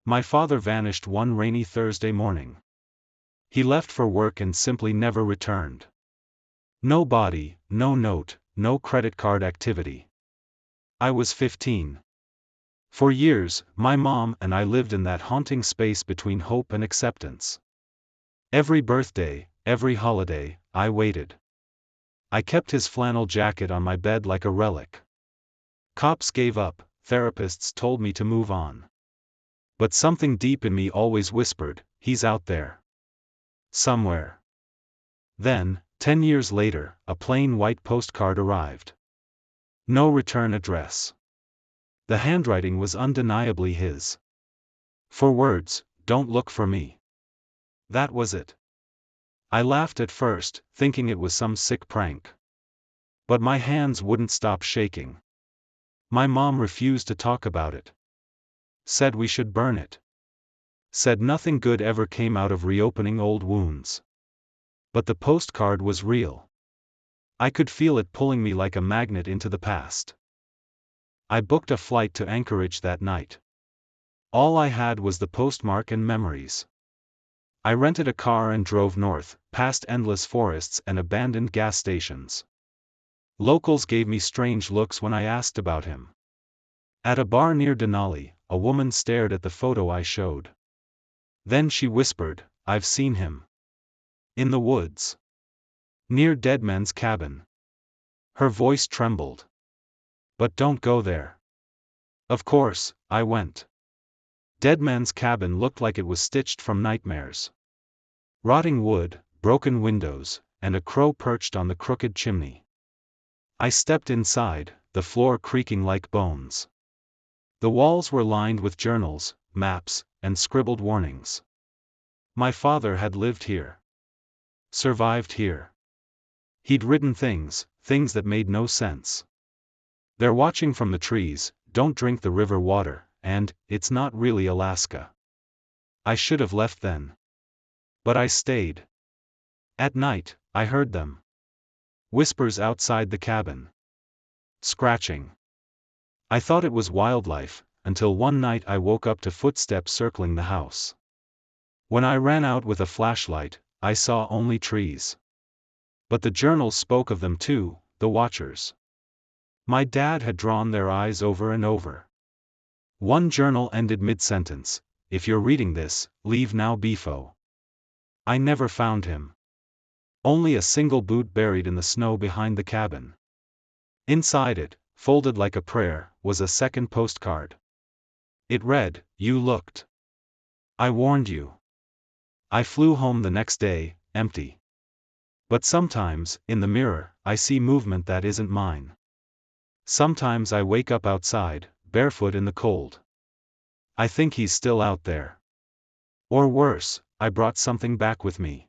My father vanished one rainy Thursday morning. He left for work and simply never returned. No body, no note, no credit card activity. I was 15. For years, my mom and I lived in that haunting space between hope and acceptance. Every birthday, every holiday, I waited. I kept his flannel jacket on my bed like a relic. Cops gave up, therapists told me to move on. But something deep in me always whispered, he's out there. Somewhere. Then, 10 years later, a plain white postcard arrived. No return address. The handwriting was undeniably his. 4 words, don't look for me. That was it. I laughed at first, thinking it was some sick prank. But my hands wouldn't stop shaking. My mom refused to talk about it. Said we should burn it. Said nothing good ever came out of reopening old wounds. But the postcard was real. I could feel it pulling me like a magnet into the past. I booked a flight to Anchorage that night. All I had was the postmark and memories. I rented a car and drove north, past endless forests and abandoned gas stations. Locals gave me strange looks when I asked about him. At a bar near Denali, a woman stared at the photo I showed. Then she whispered, I've seen him. In the woods. Near Deadman's cabin. Her voice trembled. But don't go there. Of course, I went. Deadman's cabin looked like it was stitched from nightmares. Rotting wood, broken windows, and a crow perched on the crooked chimney. I stepped inside, the floor creaking like bones. The walls were lined with journals, maps, and scribbled warnings. My father had lived here. Survived here. He'd written things that made no sense. They're watching from the trees, don't drink the river water, and, it's not really Alaska. I should have left then. But I stayed. At night, I heard them. Whispers outside the cabin. Scratching. I thought it was wildlife, until one night I woke up to footsteps circling the house. When I ran out with a flashlight, I saw only trees. But the journals spoke of them too, the watchers. My dad had drawn their eyes over and over. One journal ended mid-sentence, if you're reading this, leave now Bifo. I never found him. Only a single boot buried in the snow behind the cabin. Inside it, folded like a prayer, was a second postcard. It read, you looked. I warned you. I flew home the next day, empty. But sometimes, in the mirror, I see movement that isn't mine. Sometimes I wake up outside, barefoot in the cold. I think he's still out there. Or worse, I brought something back with me.